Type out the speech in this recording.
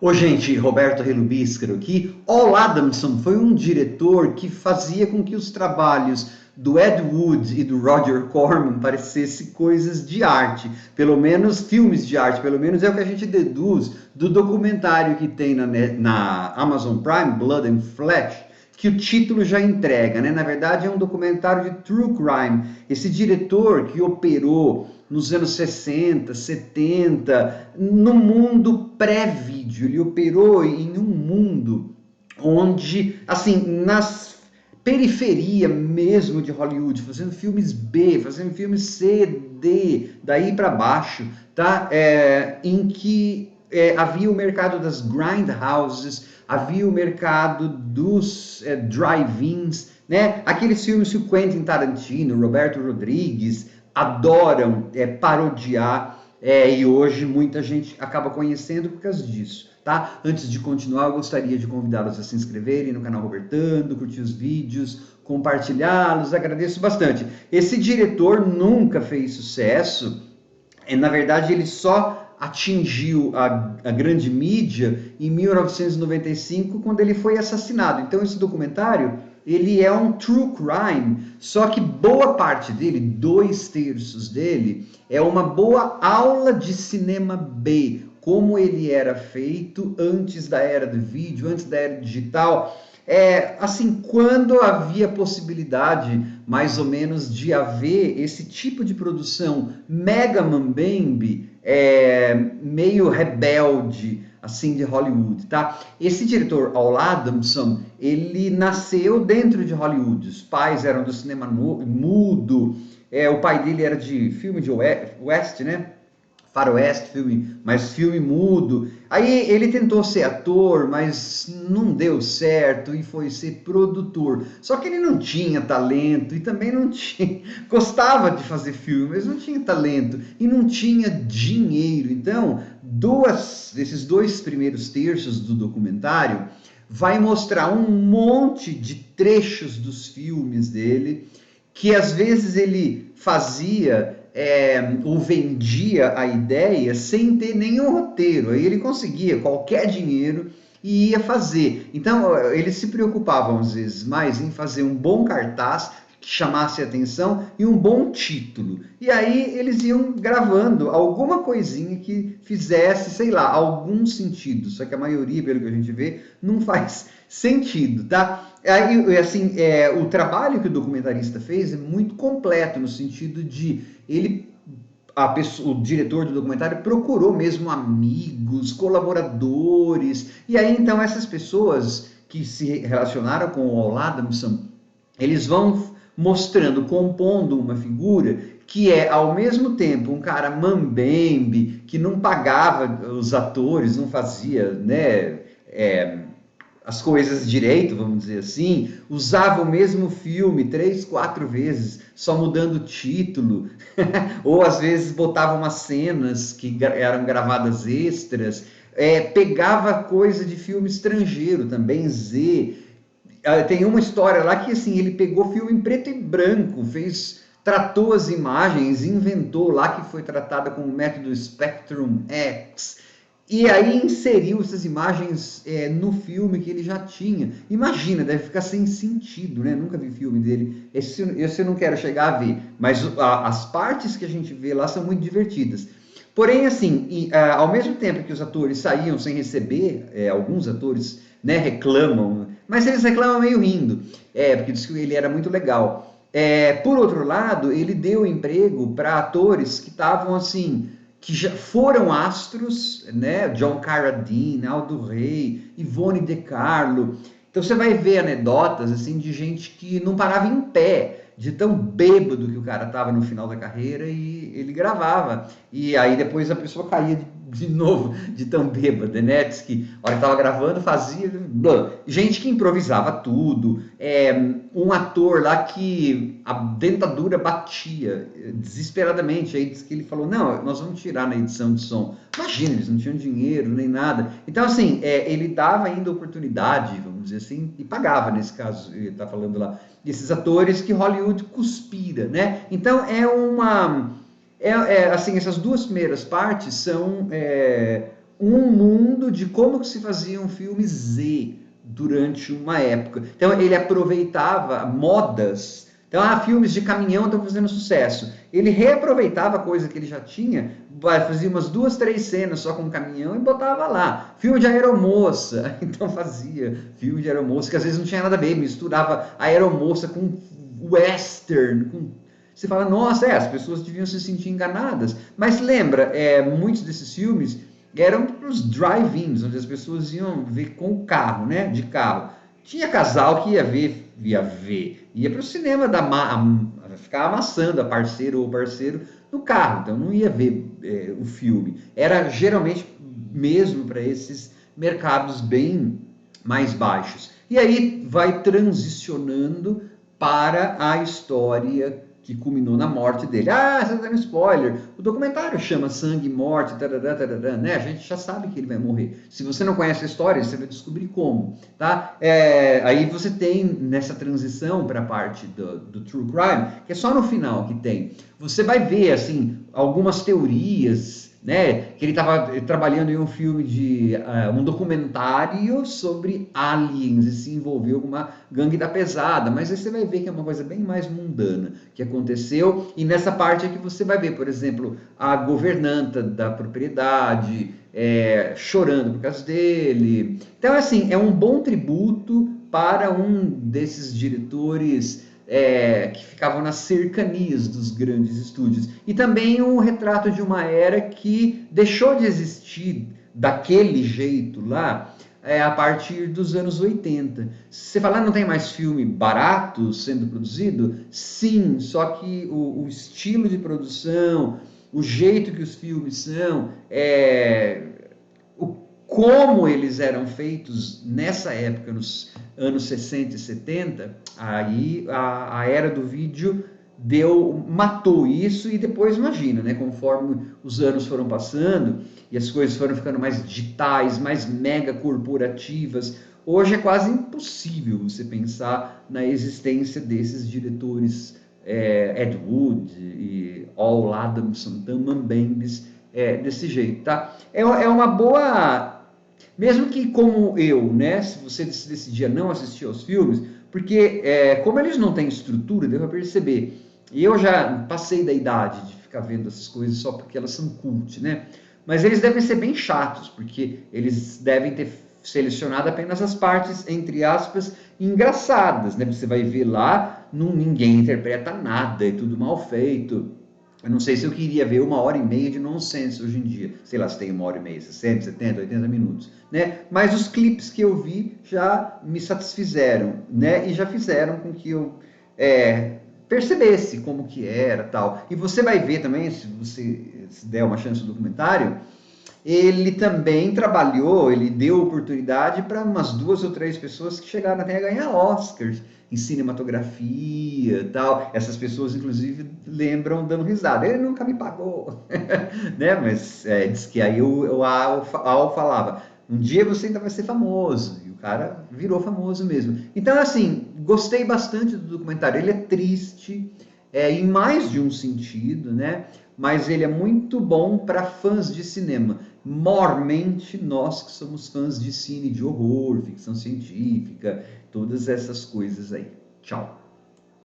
Ô, gente, Roberto Relubiscaro aqui. Paul Adamson foi um diretor que fazia com que os trabalhos do Ed Wood e do Roger Corman parecessem coisas de arte, pelo menos filmes de arte, pelo menos é o que a gente deduz do documentário que tem na Amazon Prime, Blood and Flesh, que o título já entrega, né? Na verdade, é um documentário de true crime. Esse diretor que operou nos anos 60, 70, no mundo pré-vídeo, ele operou em um mundo onde, assim, nas periferia mesmo de Hollywood, fazendo filmes B, fazendo filmes C, D, daí para baixo, tá? Em que havia o mercado das grindhouses, havia o mercado dos drive-ins, né? Aqueles filmes que o Quentin Tarantino, Roberto Rodrigues adoram parodiar, e hoje muita gente acaba conhecendo por causa disso, tá? Antes de continuar, eu gostaria de convidá-los a se inscreverem no canal Robertando, curtir os vídeos, compartilhá-los, agradeço bastante. Esse diretor nunca fez sucesso, na verdade ele só atingiu a grande mídia em 1995, quando ele foi assassinado. Então esse documentário, ele é um true crime, só que boa parte dele, 2/3 dele, é uma boa aula de cinema B, como ele era feito antes da era do vídeo, antes da era digital. Assim, quando havia possibilidade, mais ou menos, de haver esse tipo de produção mega mambembe, meio rebelde, assim, de Hollywood, tá? Esse diretor, Paul Adamson, ele nasceu dentro de Hollywood. Os pais eram do cinema mudo, o pai dele era de filme de West, né? Faroeste, mas filme mudo. Aí ele tentou ser ator, mas não deu certo e foi ser produtor. Só que ele não tinha talento e também não tinha, gostava de fazer filme, mas não tinha talento e não tinha dinheiro. Então, esses 2 primeiros terços do documentário vai mostrar um monte de trechos dos filmes dele, que às vezes ele fazia ou vendia a ideia sem ter nenhum roteiro. Aí ele conseguia qualquer dinheiro e ia fazer. Então eles se preocupavam às vezes mais em fazer um bom cartaz que chamasse a atenção e um bom título. E aí eles iam gravando alguma coisinha que fizesse, sei lá, algum sentido. Só que a maioria, pelo que a gente vê, não faz sentido, tá? Aí, assim, o trabalho que o documentarista fez é muito completo, no sentido de o diretor do documentário procurou mesmo amigos, colaboradores, e aí então essas pessoas que se relacionaram com o Paul Adamson, eles vão mostrando, compondo uma figura que é ao mesmo tempo um cara mambembe, que não pagava os atores, não fazia, né, as coisas direito, vamos dizer assim, usava o mesmo filme 3, 4 vezes, só mudando o título, ou às vezes botava umas cenas que eram gravadas extras, pegava coisa de filme estrangeiro também, Z. Tem uma história lá que assim, ele pegou filme em preto e branco, tratou as imagens, inventou lá que foi tratada com o método Spectrum X, e aí inseriu essas imagens no filme que ele já tinha. Imagina, deve ficar sem sentido, né? Nunca vi filme dele. Esse eu não quero chegar a ver, mas as partes que a gente vê lá são muito divertidas. Porém, assim, ao mesmo tempo que os atores saíam sem receber, alguns atores, né, reclamam, mas eles reclamam meio rindo, porque diz que ele era muito legal. Por outro lado, ele deu emprego para atores que estavam assim, que já foram astros, né? John Carradine, Aldo Rey, Ivone De Carlo. Então você vai ver anedotas assim de gente que não parava em pé, de tão bêbado que o cara estava no final da carreira, e ele gravava. E aí depois a pessoa caía de novo, de tão bêbada, né? Diz que a hora que estava gravando fazia... Blá. Gente que improvisava tudo. Um ator lá que a dentadura batia desesperadamente. Aí diz que ele falou, não, nós vamos tirar na edição de som. Imagina, eles não tinham dinheiro nem nada. Então, assim, ele dava ainda oportunidade, vamos dizer assim, e pagava, nesse caso, ele está falando lá, desses atores que Hollywood conspira, né? Então, assim, essas 2 primeiras partes são um mundo de como que se fazia um filme Z durante uma época. Então ele aproveitava modas. Então, filmes de caminhão estão fazendo sucesso. Ele reaproveitava coisa que ele já tinha, fazia umas 2, 3 cenas só com caminhão e botava lá. Filme de aeromoça, então fazia filme de aeromoça, que às vezes não tinha nada a ver, misturava aeromoça com western, Você fala, nossa, as pessoas deviam se sentir enganadas. Mas lembra, muitos desses filmes eram os drive-ins, onde as pessoas iam ver com o carro, né? De carro. Tinha casal que ia para o cinema ficar amassando a parceira ou parceiro no carro, então não ia ver o filme. Era geralmente mesmo para esses mercados bem mais baixos. E aí vai transicionando para a história que culminou na morte dele. Você tá dando spoiler. O documentário chama Sangue e Morte, tarará, tarará, né? A gente já sabe que ele vai morrer. Se você não conhece a história, você vai descobrir como, tá? Aí você tem nessa transição para a parte do True Crime, que é só no final que tem. Você vai ver, assim, algumas teorias, né? Que ele estava trabalhando em um filme um documentário sobre aliens e se envolveu com uma gangue da pesada, mas aí você vai ver que é uma coisa bem mais mundana que aconteceu, e nessa parte é que você vai ver, por exemplo, a governanta da propriedade chorando por causa dele. Então, assim, é um bom tributo para um desses diretores que ficavam nas cercanias dos grandes estúdios. E também um retrato de uma era que deixou de existir daquele jeito lá a partir dos anos 80. Você fala, não tem mais filme barato sendo produzido? Sim, só que o estilo de produção, o jeito que os filmes são, como eles eram feitos nessa época, nos anos 60 e 70, aí a era do vídeo matou isso, e depois imagina, né, conforme os anos foram passando e as coisas foram ficando mais digitais, mais mega corporativas, hoje é quase impossível você pensar na existência desses diretores Ed Wood e All Adamson, Mambembes, desse jeito, tá? É uma boa... Mesmo que como eu, né, se você decidir não assistir aos filmes, porque como eles não têm estrutura, deu para perceber, e eu já passei da idade de ficar vendo essas coisas só porque elas são cult, né? Mas eles devem ser bem chatos, porque eles devem ter selecionado apenas as partes, entre aspas, engraçadas, né? Você vai ver lá, ninguém interpreta nada, é tudo mal feito. Eu não sei se eu queria ver 1h30 de nonsense hoje em dia. Sei lá se tem 1h30, 60, 70, 80 minutos, né? Mas os clipes que eu vi já me satisfizeram, né? E já fizeram com que eu percebesse como que era, tal. E você vai ver também, se você der uma chance no documentário, ele também trabalhou, ele deu oportunidade para umas 2 ou 3 pessoas que chegaram até a ganhar Oscars em cinematografia e tal. Essas pessoas, inclusive, lembram dando risada. Ele nunca me pagou, né? Mas diz que aí o Al falava, um dia você ainda vai ser famoso. E o cara virou famoso mesmo. Então, assim, gostei bastante do documentário. Ele é triste, em mais de um sentido, né? Mas ele é muito bom para fãs de cinema. Mormente nós que somos fãs de cine de horror, ficção científica, todas essas coisas aí. Tchau.